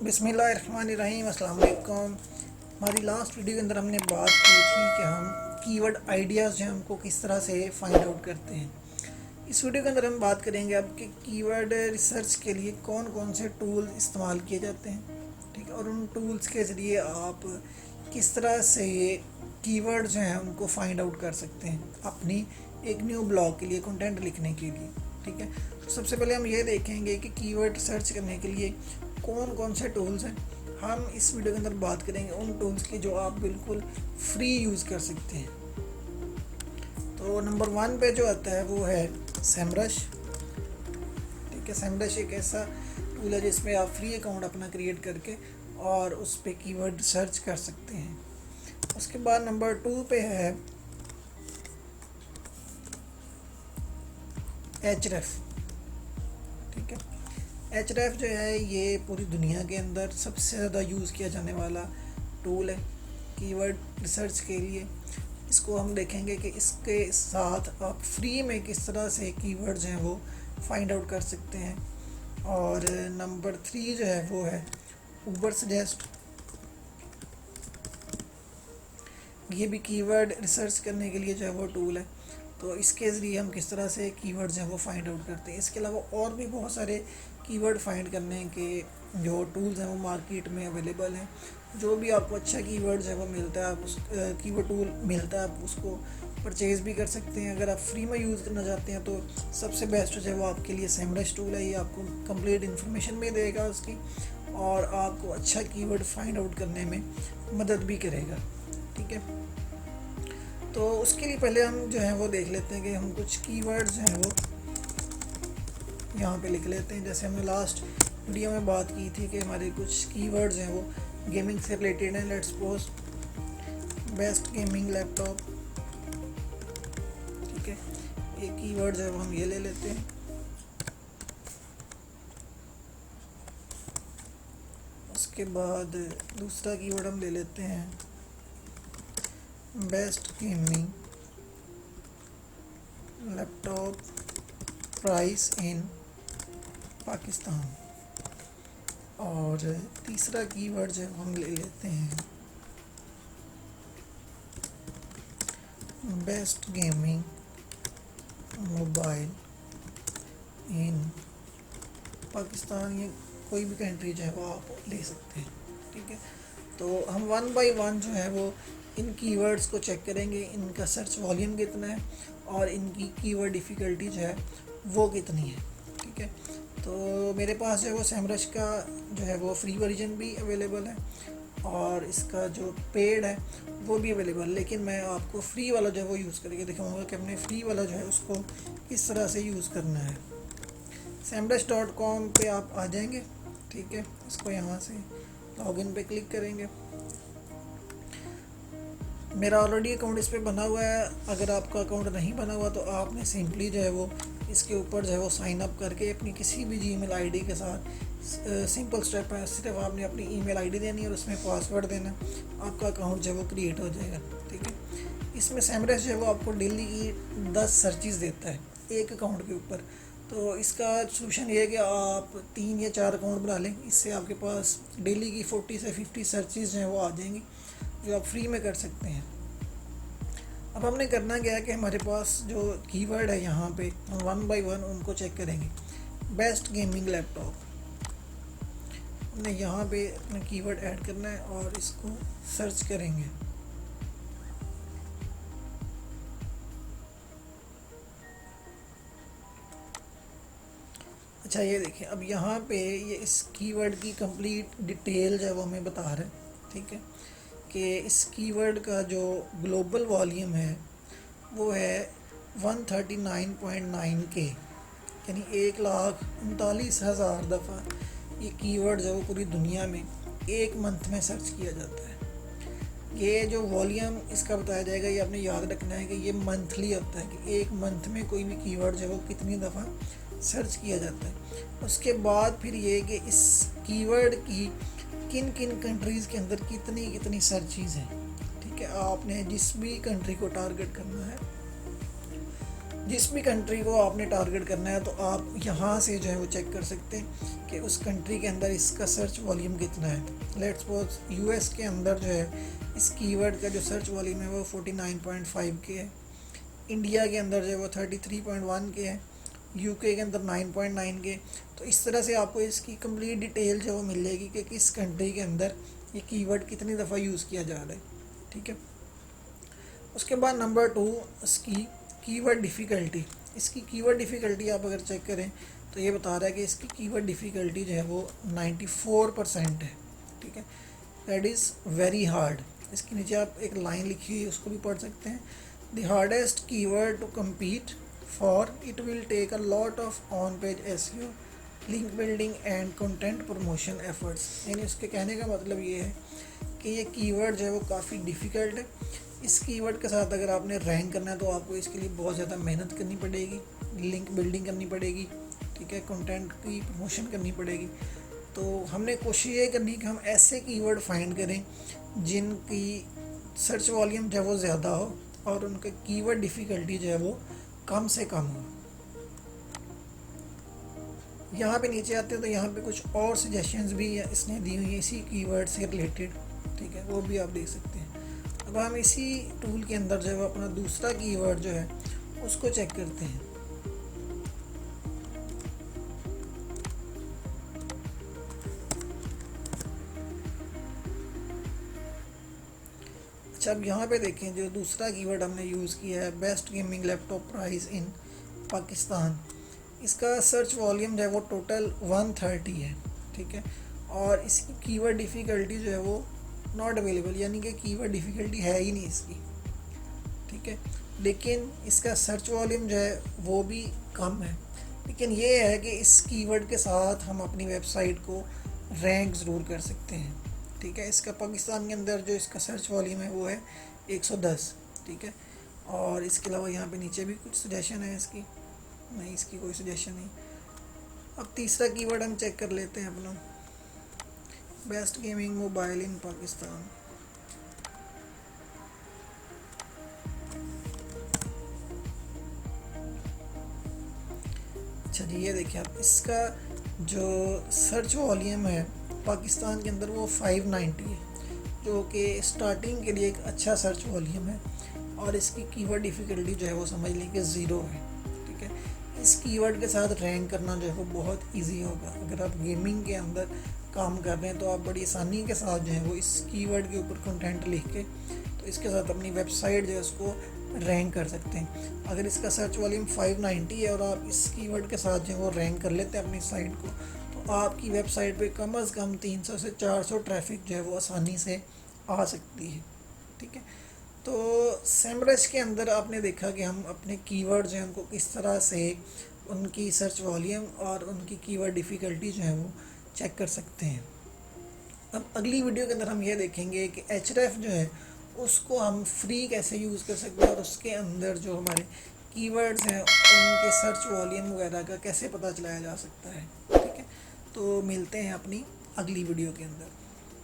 बिस्मिल्लाहिर्रहमानिर्रहीम, अस्सलाम वालेकुम। हमारी लास्ट वीडियो के अंदर हमने बात की थी कि हम कीवर्ड आइडियाज़ जो हैं हमको किस तरह से फाइंड आउट करते हैं। इस वीडियो के अंदर हम बात करेंगे अब कि कीवर्ड रिसर्च के लिए कौन कौन से टूल इस्तेमाल किए जाते हैं, ठीक है, और उन टूल्स के ज़रिए आप किस तरह से ये कीवर्ड जो हैं उनको फाइंड आउट कर सकते हैं अपनी एक न्यू ब्लॉग के लिए, कंटेंट लिखने के लिए, ठीक है। तो सबसे पहले हम ये देखेंगे कि कीवर्ड सर्च करने के लिए कौन कौन से टूल्स हैं। हम इस वीडियो के अंदर बात करेंगे उन टूल्स की जो आप बिल्कुल फ्री यूज़ कर सकते हैं। तो नंबर 1 पे जो आता है वो है सेमरश, ठीक है। सेमरश एक ऐसा टूल है जिसमें आप फ्री अकाउंट अपना क्रिएट करके और उस पर कीवर्ड सर्च कर सकते हैं। उसके बाद नंबर 2 पे है एचरेफ, ठीक है। एचरेफ जो है ये पूरी दुनिया के अंदर सबसे ज़्यादा यूज़ किया जाने वाला टूल है कीवर्ड रिसर्च के लिए। इसको हम देखेंगे कि इसके साथ आप फ्री में किस तरह से कीवर्ड्स हैं वो फाइंड आउट कर सकते हैं। और नंबर 3 जो है वो है उबरसजेस्ट। ये भी कीवर्ड रिसर्च करने के लिए जो है वो टूल है। तो इसके ज़रिए हम किस तरह से कीवर्ड्स हैं वो फाइंड आउट करते हैं। इसके अलावा और भी बहुत सारे कीवर्ड फाइंड करने के जो टूल्स हैं वो मार्केट में अवेलेबल हैं। जो भी आपको अच्छा कीवर्ड्स है वो मिलता है, आप उस कीवर्ड टूल मिलता है, आप उसको परचेज़ भी कर सकते हैं। अगर आप फ्री में यूज़ करना चाहते हैं तो सबसे बेस्ट जो है वो आपके लिए सेमरश टूल है। ये आपको कंप्लीट इन्फॉर्मेशन भी देगा उसकी और आपको अच्छा कीवर्ड फाइंड आउट करने में मदद भी करेगा, ठीक है। तो उसके लिए पहले हम जो है वो देख लेते हैं कि हम कुछ कीवर्ड्स हैं वो यहाँ पे लिख लेते हैं। जैसे हमने लास्ट वीडियो में बात की थी कि हमारे कुछ कीवर्ड्स हैं वो गेमिंग से रिलेटेड हैं। Let's suppose best gaming laptop, ठीक है। ये कीवर्ड्स है वो हम ये ले लेते हैं। उसके बाद दूसरा कीवर्ड हम ले लेते हैं best gaming laptop price in Pakistan. और तीसरा कीवर्ड जो हम ले लेते हैं बेस्ट गेमिंग मोबाइल इन पाकिस्तान। ये कोई भी कंट्री जो है वो आप ले सकते हैं, ठीक है। तो हम 1 बाय 1 जो है वो इन कीवर्ड्स को चेक करेंगे, इनका सर्च वॉल्यूम कितना है और इनकी कीवर्ड डिफ़िकल्टी जो है वो कितनी है, ठीक है। तो मेरे पास जो है वो सेमरश का जो है वो फ्री वर्जन भी अवेलेबल है और इसका जो पेड है वो भी अवेलेबल, लेकिन मैं आपको फ्री वाला जो है वो यूज़ करके दिखाऊंगा कि अपने फ्री वाला जो है उसको किस तरह से यूज़ करना है। semrush.com पे आप आ जाएंगे, ठीक है। इसको यहाँ से लॉगिन पे क्लिक करेंगे। मेरा ऑलरेडी अकाउंट इस पर बना हुआ है। अगर आपका अकाउंट नहीं बना हुआ तो आपने सिंपली जो है वो इसके ऊपर जो है वो साइन अप करके अपनी किसी भी जीमेल आईडी के साथ सिंपल स्टेप है, सिर्फ आपने अपनी ईमेल आईडी देनी है और उसमें पासवर्ड देना, आपका अकाउंट जो है वो क्रिएट हो जाएगा, ठीक है। इसमें सेमरश जो है वो आपको डेली की 10 सर्चेज़ देता है एक अकाउंट के ऊपर। तो इसका सोल्यूशन ये है कि आप 3 या 4 अकाउंट बना लें। इससे आपके पास डेली की 40 से 50 सर्चेज़ जो हैं वो आ जाएंगी जो आप फ्री में कर सकते हैं। अब हमने करना क्या है कि हमारे पास जो कीवर्ड है यहाँ पे हम 1 बाय 1 उनको चेक करेंगे। बेस्ट गेमिंग लैपटॉप, हमने यहाँ पे अपना कीवर्ड ऐड करना है और इसको सर्च करेंगे। अच्छा ये देखिए, अब यहाँ पे ये इस कीवर्ड की कंप्लीट डिटेल जो है वो हमें बता रहे हैं, ठीक है, कि इस कीवर्ड का जो ग्लोबल वॉल्यूम है वो है 139.9K, यानी 1,39,000 दफ़ा ये कीवर्ड जो है वो पूरी दुनिया में एक मंथ में सर्च किया जाता है। ये जो वॉल्यूम इसका बताया जाएगा ये आपने याद रखना है कि ये मंथली होता है कि एक मंथ में कोई भी कीवर्ड जो है वो कितनी दफ़ा सर्च किया जाता है। उसके बाद फिर ये कि इस कीवर्ड की किन किन कंट्रीज़ के अंदर कितनी कितनी सर्चेज़ हैं, ठीक है। आपने जिस भी कंट्री को टारगेट करना है जिस भी कंट्री को आपने टारगेट करना है तो आप यहाँ से जो है वो चेक कर सकते हैं कि उस कंट्री के अंदर इसका सर्च वॉल्यूम कितना है। लेट्स सपोज यूएस के अंदर जो है इस कीवर्ड का जो सर्च वॉल्यूम है वो 49.5 के है, इंडिया के अंदर जो है वो 33.1 के है, यूके के अंदर 9.9 के। तो इस तरह से आपको इसकी कंप्लीट डिटेल जो है वो मिल जाएगी कि किस कंट्री के अंदर ये कीवर्ड कितनी दफ़ा यूज़ किया जा रहा है। ठीक है, उसके बाद नंबर 2 इसकी कीवर्ड डिफ़िकल्टी। इसकी कीवर्ड डिफ़िकल्टी आप अगर चेक करें तो ये बता रहा है कि इसकी कीवर्ड डिफ़िकल्टी जो है वो 94% है। ठीक है, दैट इज़ वेरी हार्ड। इसके नीचे आप एक लाइन लिखी हुई है उसको भी पढ़ सकते हैं। The hardest keyword to compete for it will take a lot of on page SEO, link building and content promotion efforts. यानी उसके कहने का मतलब ये है कि ये कीवर्ड जो है वो काफ़ी डिफ़िकल्ट है। इस कीवर्ड के साथ अगर आपने रैंक करना है तो आपको इसके लिए बहुत ज़्यादा मेहनत करनी पड़ेगी, लिंक बिल्डिंग करनी पड़ेगी, ठीक है, कंटेंट की प्रमोशन करनी पड़ेगी। तो हमने कोशिश ये करनी कि हम ऐसे कीवर्ड फाइंड करें जिनकी सर्च वॉल्यूम जो है वो ज़्यादा हो और उनका कीवर्ड डिफ़िकल्टी जो है वो कम से कम हो। यहाँ पे नीचे आते हैं तो यहाँ पे कुछ और सजेशंस भी इसने दी हुई है इसी कीवर्ड से रिलेटेड। ठीक है, वो भी आप देख सकते हैं। अब हम इसी टूल के अंदर जो है वो अपना दूसरा कीवर्ड जो है उसको चेक करते हैं। अच्छा, अब यहाँ पे देखें जो दूसरा कीवर्ड हमने यूज़ किया है, best gaming laptop price in Pakistan. इसका सर्च वॉल्यूम जो है वो टोटल 130 है। ठीक है, और इसकी कीवर्ड डिफ़िकल्टी जो है वो नॉट अवेलेबल, यानी कि कीवर्ड डिफ़िकल्टी है ही नहीं इसकी। ठीक है, लेकिन इसका सर्च वॉल्यूम जो है वो भी कम है। लेकिन ये है कि इस कीवर्ड के साथ हम अपनी वेबसाइट को रैंक ज़रूर कर सकते हैं। ठीक है, इसका पाकिस्तान के अंदर जो इसका सर्च वॉल्यूम है वो है 110। ठीक है, और इसके अलावा यहाँ पे नीचे भी कुछ सजेशन है इसकी, नहीं इसकी कोई सजेशन नहीं। अब तीसरा कीवर्ड हम चेक कर लेते हैं अपना, बेस्ट गेमिंग मोबाइल इन पाकिस्तान। अच्छा जी, ये देखिए आप, इसका जो सर्च वॉल्यूम है पाकिस्तान के अंदर वो 590 है, जो कि स्टार्टिंग के लिए एक अच्छा सर्च वॉल्यूम है। और इसकी कीवर्ड डिफ़िकल्टी जो है वो समझ लें कि 0 है। ठीक है, इस कीवर्ड के साथ रैंक करना जो है वो बहुत इजी होगा। अगर आप गेमिंग के अंदर काम कर रहे हैं तो आप बड़ी आसानी के साथ जो है वो इस कीवर्ड के ऊपर कंटेंट लिख के तो इसके साथ अपनी वेबसाइट जो है उसको रैंक कर सकते हैं। अगर इसका सर्च वॉल्यूम 590 है और आप इस कीवर्ड के साथ जो है वो रैंक कर लेते हैं अपनी साइट को, तो आपकी वेबसाइट पे कम से कम 300 से 400 ट्रैफिक जो है वो आसानी से आ सकती है। ठीक है, तो सेमरश के अंदर आपने देखा कि हम अपने कीवर्ड जो है उनको किस तरह से उनकी सर्च वॉल्यूम और उनकी कीवर्ड डिफ़िकल्टी जो है वो चेक कर सकते हैं। अब अगली वीडियो के अंदर हम ये देखेंगे कि Href जो है उसको हम फ्री कैसे यूज़ कर सकते हैं और उसके अंदर जो हमारे कीवर्ड्स हैं उनके सर्च वॉल्यूम वगैरह का कैसे पता चलाया जा सकता है। ठीक है, तो मिलते हैं अपनी अगली वीडियो के अंदर।